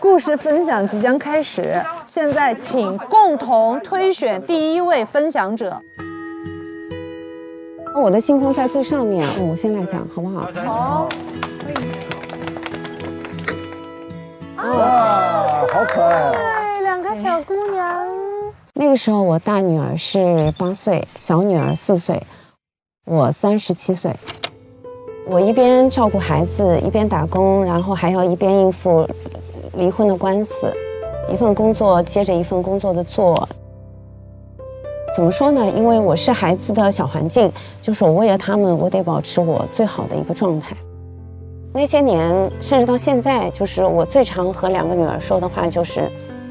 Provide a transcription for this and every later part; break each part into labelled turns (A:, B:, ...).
A: 故事分享即将开始，现在请共同推选第一位分享者。
B: 我的信封在最上面，我先来讲好不好？
A: 好。
C: 哇，好可爱啊！
A: 对，两个小姑娘。
B: 那个时候我大女儿是8岁，小女儿4岁，我37岁。我一边照顾孩子，一边打工，然后还要一边应付离婚的官司，一份工作接着一份工作的做。怎么说呢？因为我是孩子的小环境，就是我为了他们，我得保持我最好的一个状态。那些年，甚至到现在，就是我最常和2个女儿说的话就是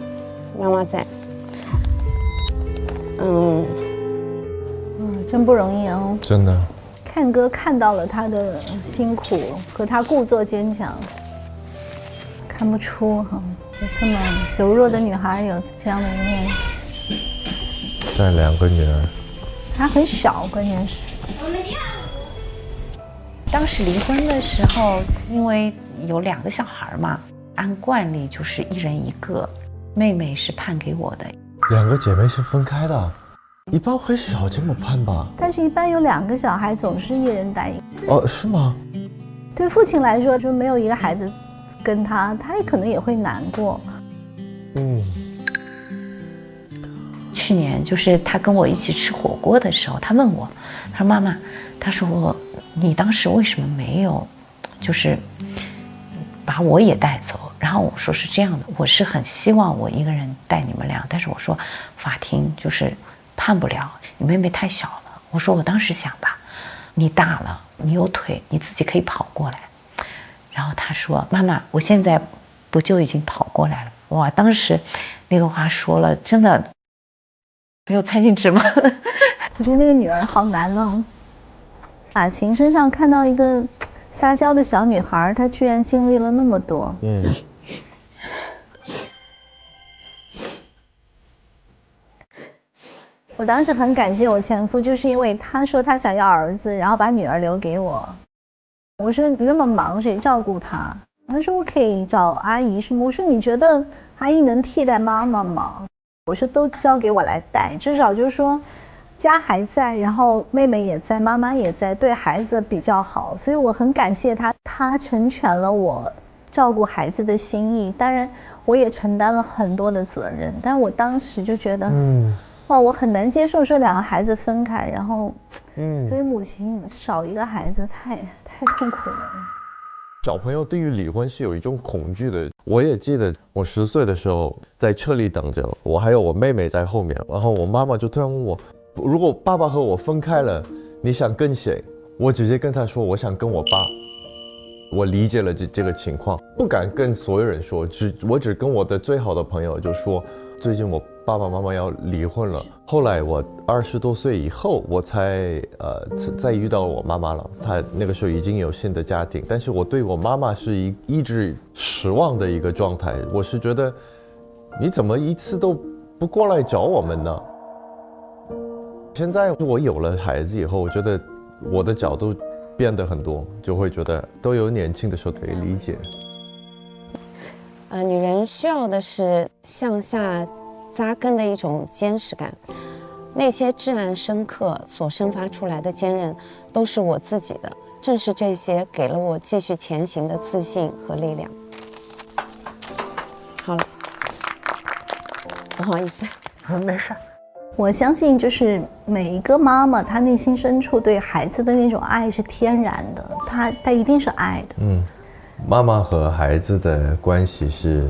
B: “妈妈在”。
D: 真不容易哦，
E: 真的。
D: 看哥看到了他的辛苦和他故作坚强，看不出哈，这么柔弱的女孩有这样的一面。
E: 带2个女儿，
D: 她很小，关键是。
F: 当时离婚的时候，因为有2个小孩嘛，按惯例就是1人1个，妹妹是判给我的。
E: 2个姐妹是分开的，一般很少这么判吧？
D: 但是，一般有2个小孩，总是1人带1个。
E: 哦，是吗？
D: 对父亲来说，就没有一个孩子跟他，他可能也会难过。
F: 去年就是他跟我一起吃火锅的时候，他问我，他说：“妈妈，他说你当时为什么没有，就是把我也带走？”然后我说是这样的，我是很希望我一个人带你们俩，但是我说法庭就是判不了，你妹妹太小了。我说我当时想吧，你大了，你有腿，你自己可以跑过来。然后他说：“妈妈，我现在不就已经跑过来了？”哇，当时那个话说了，真的。没有猜进去吗？
D: 我觉得那个女儿好难哦。马晴身上看到一个撒娇的小女孩，她居然经历了那么多。我当时很感谢我前夫，就是因为他说他想要儿子，然后把女儿留给我。我说你那么忙，谁照顾他？他说我可以找阿姨什么？我说你觉得阿姨能替代妈妈吗？我说都交给我来带，至少就是说家还在，然后妹妹也在，妈妈也在，对孩子比较好，所以我很感谢他，他成全了我照顾孩子的心意。当然我也承担了很多的责任，但我当时就觉得哇，我很难接受说2个孩子分开，然后所以母亲少一个孩子太痛苦了。
E: 小朋友对于离婚是有一种恐惧的。我也记得我10岁的时候在车里等着，我还有我妹妹在后面，然后我妈妈就突然问我，如果爸爸和我分开了，你想跟谁？我直接跟她说我想跟我爸。我理解了这个情况，不敢跟所有人说，我只跟我的最好的朋友就说，最近我爸爸妈妈要离婚了。后来我20多岁以后，我才再遇到我妈妈了。她那个时候已经有新的家庭，但是我对我妈妈是一直失望的一个状态。我是觉得，你怎么一次都不过来找我们呢？现在我有了孩子以后，我觉得我的角度变得很多，就会觉得都有年轻的时候可以理解。
B: 女人需要的是向下扎根的一种坚实感，那些至暗深刻所生发出来的坚韧，都是我自己的。正是这些给了我继续前行的自信和力量。好了，不好意思，
C: 没事。
D: 我相信，就是每一个妈妈，她内心深处对孩子的那种爱是天然的，她一定是爱的。
E: 妈妈和孩子的关系是，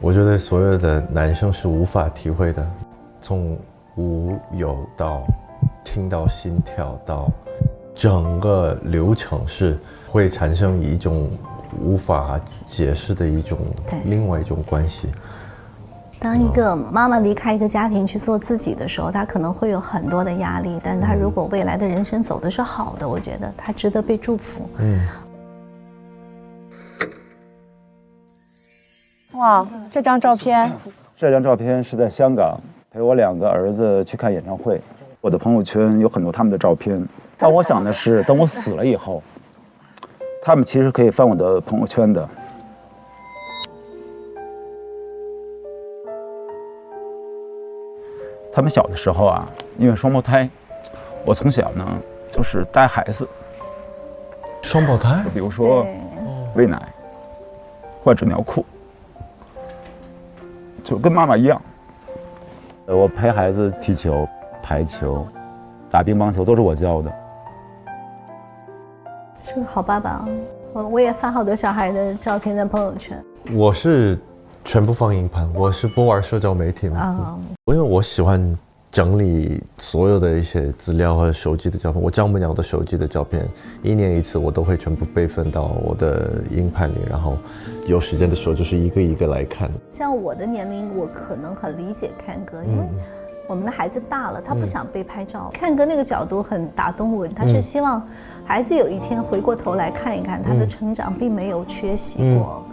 E: 我觉得所有的男生是无法体会的。从无有到听到心跳到整个流程是会产生一种无法解释的另外一种关系。
D: 当一个妈妈离开一个家庭去做自己的时候，她可能会有很多的压力，但她如果未来的人生走的是好的，我觉得她值得被祝福。
A: 哇，这张照片，
C: 这张照片是在香港陪我2个儿子去看演唱会。我的朋友圈有很多他们的照片，但我想的是，等我死了以后，他们其实可以翻我的朋友圈的。他们小的时候啊，因为双胞胎，我从小呢就是带孩子，
E: 双胞胎，
C: 比如说喂奶、换纸尿裤，就跟妈妈一样。我陪孩子踢球、排球、打乒乓球都是我教的。
D: 是个好爸爸啊！我也发好多小孩的照片在朋友圈。
E: 我是全部放硬盘，我是不玩社交媒体嘛，因为我喜欢整理所有的一些资料和手机的照片。我丈母娘的手机的照片，1年1次，我都会全部备份到我的硬盘里，然后有时间的时候就是一个一个来看。
D: 像我的年龄，我可能很理解看哥，因为我们的孩子大了，他不想被拍照。看哥那个角度很打动我，他是希望孩子有一天回过头来看一看他的成长，并没有缺席过。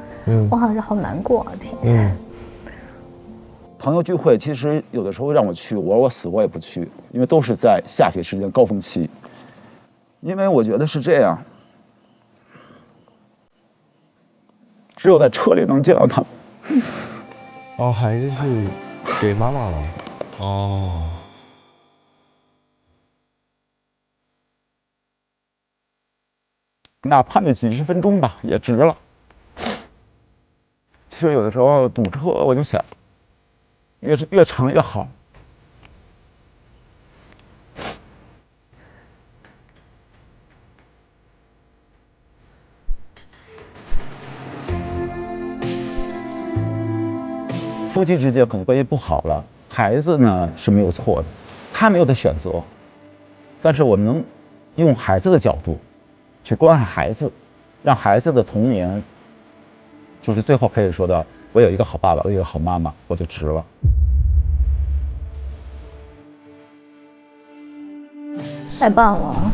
D: 我好像好难过啊，听。
C: 朋友聚会其实有的时候让我去，我死我也不去，因为都是在下雪时间高峰期。因为我觉得是这样，只有在车里能见到他们。
E: 哦，孩子是给妈妈了。哦。
C: 哪怕那几10分钟吧，也值了。其实有的时候堵车，我就想，越长越好。夫妻之间可能关系不好了，孩子呢是没有错的，他没有的选择，但是我们能用孩子的角度去关爱孩子，让孩子的童年，就是最后可以说的，我有一个好爸爸，我有一个好妈妈，我就值了。
D: 太棒了！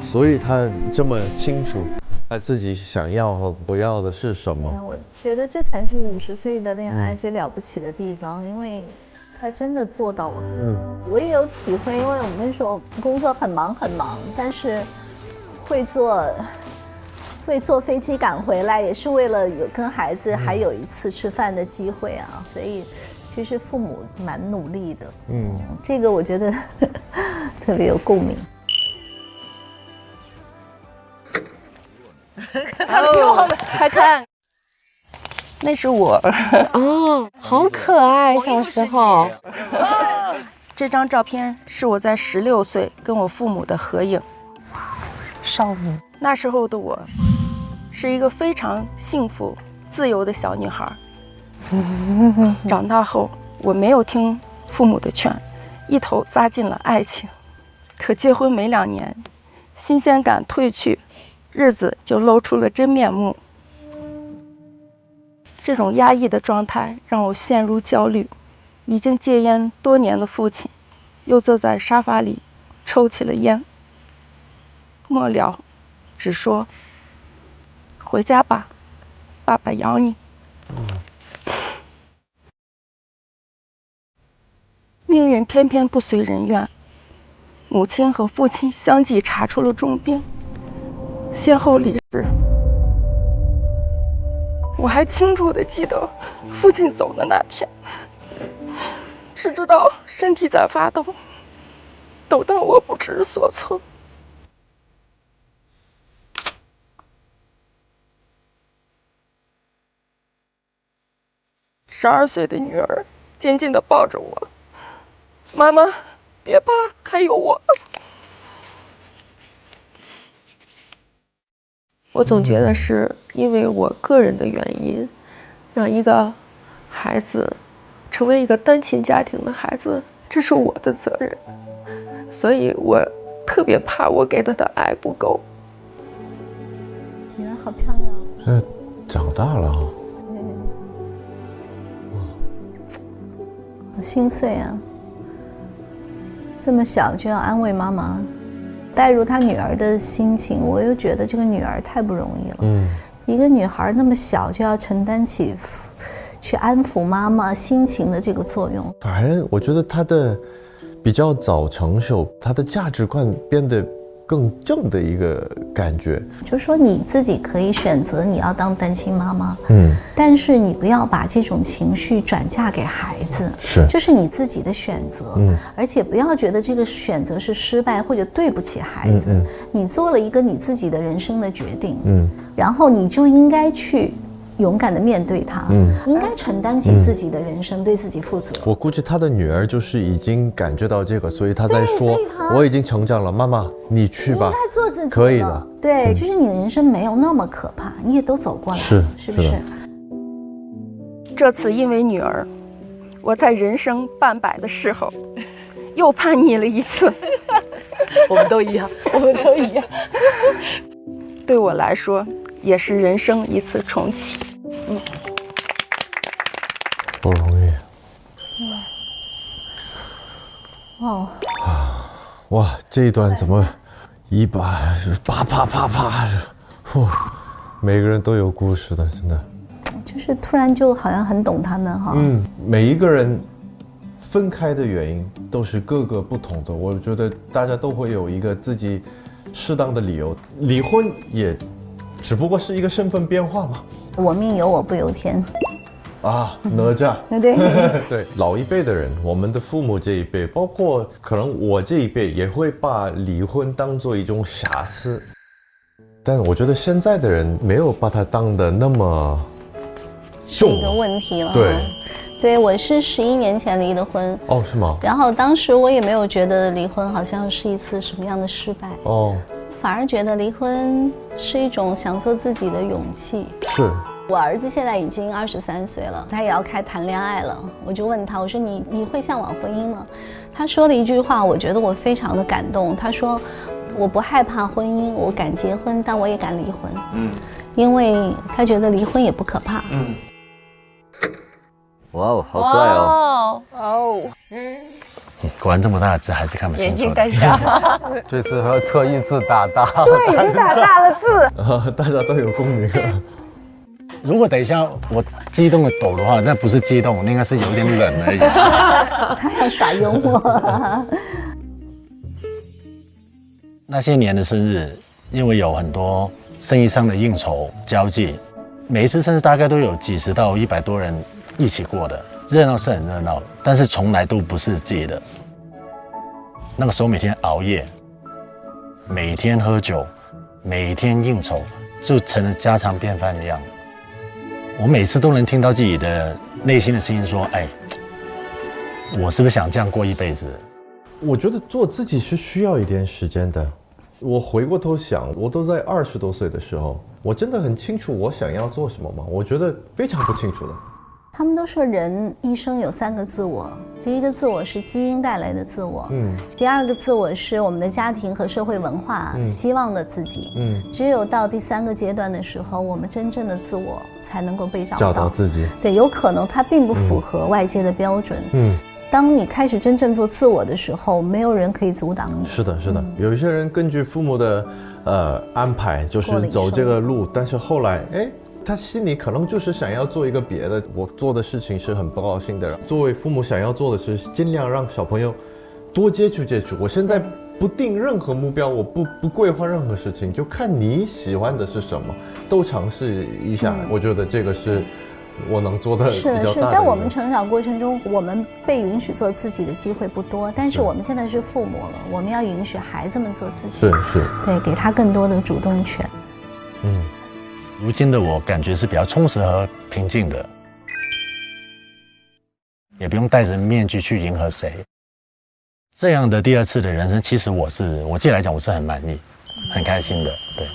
E: 所以他这么清楚他自己想要和不要的是什么。
D: 我觉得这才是50岁的恋爱最了不起的地方，因为他真的做到了。我也有体会，因为我们那时候工作很忙，但是会坐飞机赶回来，也是为了有跟孩子还有一次吃饭的机会啊，所以其实父母蛮努力的。这个我觉得特别有共鸣。
G: 快看，那是我。
B: 哦，好可爱，小时候。
G: 这张照片是我在16岁跟我父母的合影。
B: 少女，
G: 那时候的我，是一个非常幸福、自由的小女孩。长大后，我没有听父母的劝，一头扎进了爱情。可结婚没2年，新鲜感褪去，日子就露出了真面目。这种压抑的状态让我陷入焦虑。已经戒烟多年的父亲，又坐在沙发里抽起了烟。末了，只说：“回家吧，爸爸养你。”命运偏偏不随人愿，母亲和父亲相继查出了重病，先后离世。我还清楚地记得父亲走的那天，只知道身体在发抖，抖得我不知所措。12岁的女儿紧紧地抱着我，妈妈，别怕，还有我。我总觉得是因为我个人的原因，让一个孩子成为一个单亲家庭的孩子，这是我的责任，所以我特别怕我给他的爱不够。
D: 女儿好漂亮。
E: 现在长大了啊。
D: 好心碎啊！这么小就要安慰妈妈，带入她女儿的心情，我又觉得这个女儿太不容易了。一个女孩那么小就要承担起去安抚妈妈心情的这个作用。
E: 反而我觉得她的比较早成熟，她的价值观变得更正的一个感觉。
D: 就是说你自己可以选择你要当单亲妈妈，
E: 嗯，
D: 但是你不要把这种情绪转嫁给孩子，
E: 是，
D: 这是你自己的选择，而且不要觉得这个选择是失败或者对不起孩子，你做了一个你自己的人生的决定，然后你就应该去勇敢地面对它，应该承担起自己的人生，对自己负责。
E: 我估计他的女儿就是已经感觉到这个，所以他在说我已经成长了，妈妈你去吧，
D: 你应该做自己，
E: 可以的。
D: 对，就是你的人生没有那么可怕，你也都走过来了，是不是？
G: 这次因为女儿，我在人生半百的时候又叛逆了一次。
A: 我们都一样，我们都一样。
G: 对我来说也是人生一次重启。
E: 不容易。
D: 哦，
E: 哇，这一段怎么一把啪啪啪啪，每个人都有故事的，真的。
D: 就是突然就好像很懂他们哈。
E: 每一个人分开的原因都是各个不同的，我觉得大家都会有一个自己适当的理由，离婚也只不过是一个身份变化嘛。
D: 我命由我不由天。
E: 啊，哪吒。
D: 对
E: 对，老一辈的人，我们的父母这一辈，包括可能我这一辈，也会把离婚当做一种瑕疵。但我觉得现在的人没有把它当得那么重，
D: 是一个问题了。
E: 对，
D: 对，我是11年前离的婚。
E: 哦，是吗？
D: 然后当时我也没有觉得离婚好像是一次什么样的失败。
E: 哦，
D: 反而觉得离婚是一种想做自己的勇气。
E: 是。
D: 我儿子现在已经23岁了，他也要开谈恋爱了。我就问他，我说你会向往婚姻吗？他说了一句话，我觉得我非常的感动。他说，我不害怕婚姻，我敢结婚，但我也敢离婚。因为他觉得离婚也不可怕。
H: 哇哦，好帅哦！
I: 果然这么大的字还是看不清楚。眼睛
A: 太小。
J: 这次还特意字打大。
A: 对，已经打大了字。
E: 大家都有共鸣。
I: 如果等一下我激动的抖的话，那不是激动，那应该是有点冷而已。
D: 他要耍幽默。
I: 那些年的生日，因为有很多生意上的应酬交际，每一次生日大概都有几十到100多人一起过的，热闹是很热闹，但是从来都不是自己的。那个时候每天熬夜，每天喝酒，每天应酬，就成了家常便饭一样。我每次都能听到自己的内心的声音说：“哎，我是不是想这样过一辈子？”
E: 我觉得做自己是需要一点时间的。我回过头想，我都在20多岁的时候，我真的很清楚我想要做什么吗？我觉得非常不清楚的。
D: 他们都说人一生有3个自我，第一个自我是基因带来的自我，第二个自我是我们的家庭和社会文化希望的自己，只有到第3个阶段的时候，我们真正的自我才能够被找到
E: 自己。
D: 对，有可能它并不符合外界的标准。当你开始真正做自我的时候，没有人可以阻挡你。
E: 是的，是的。有一些人根据父母的安排，就是走这个路，但是后来，他心里可能就是想要做一个别的。我做的事情是很不高兴的。作为父母，想要做的是尽量让小朋友多接触接触。我现在不定任何目标，我不规划任何事情，就看你喜欢的是什么，都尝试一下。我觉得这个是我能做的比较大的。
D: 是在我们成长过程中，我们被允许做自己的机会不多，但是我们现在是父母了，我们要允许孩子们做自己。
E: 是，
D: 对，给他更多的主动权。
I: 如今的我感觉是比较充实和平静的，也不用戴着面具去迎合谁。这样的第2次的人生，其实我自己来讲，我是很满意、很开心的。对，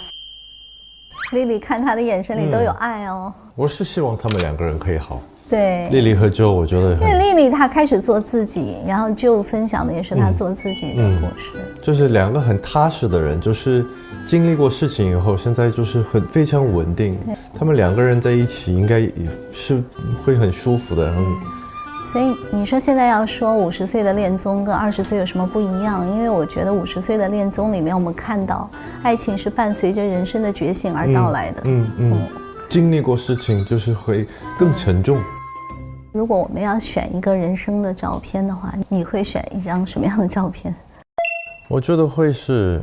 D: 丽丽看她的眼神里都有爱哦。
E: 我是希望他们2个人可以好。
D: 对，
E: 丽丽和Joe，我觉得
D: 因为丽丽她开始做自己，然后Joe分享的也是她做自己的故事。
E: 就是2个很踏实的人，就是经历过事情以后，现在就是非常稳定。他们2个人在一起，应该也是会很舒服的。
D: 所以你说现在要说50岁的恋综跟20岁有什么不一样？因为我觉得50岁的恋综里面，我们看到爱情是伴随着人生的觉醒而到来的。
E: 经历过事情就是会更沉重。
D: 如果我们要选一个人生的照片的话，你会选一张什么样的照片？
E: 我觉得会是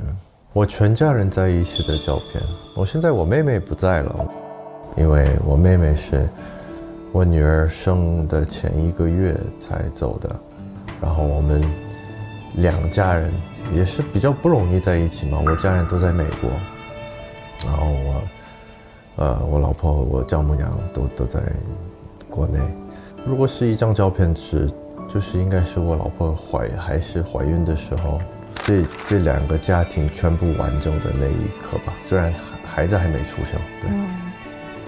E: 我全家人在一起的照片。现在我妹妹不在了，因为我妹妹是我女儿生的前1个月才走的，然后我们2家人也是比较不容易在一起嘛。我家人都在美国，然后我老婆、我丈母娘都在国内。如果是一张照片就是应该是我老婆还是怀孕的时候，这2个家庭全部完整的那一刻吧。虽然孩子还没出生，对，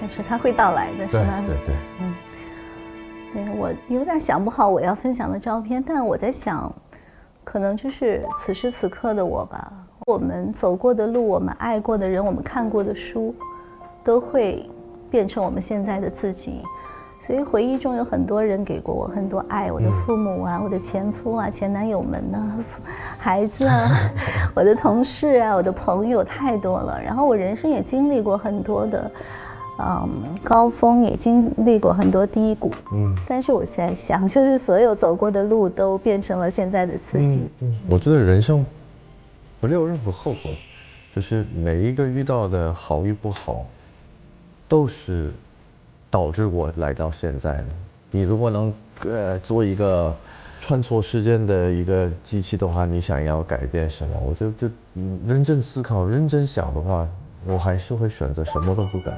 D: 但是他会到来的，是吧？
E: 对，
D: 对，我有点想不好我要分享的照片，但我在想，可能就是此时此刻的我吧。我们走过的路，我们爱过的人，我们看过的书，都会变成我们现在的自己。所以回忆中有很多人给过我很多爱，我的父母啊，我的前夫啊，前男友们呐，孩子啊，我的同事啊，我的朋友太多了。然后我人生也经历过很多的，高峰，也经历过很多低谷。但是我现在想，就是所有走过的路都变成了现在的自己。
E: 我觉得人生不留任何后果，就是每一个遇到的好与不好，都是导致我来到现在的。你如果能做一个穿梭时间的一个机器的话，你想要改变什么？我就认真思考、认真想的话，我还是会选择什么都不改。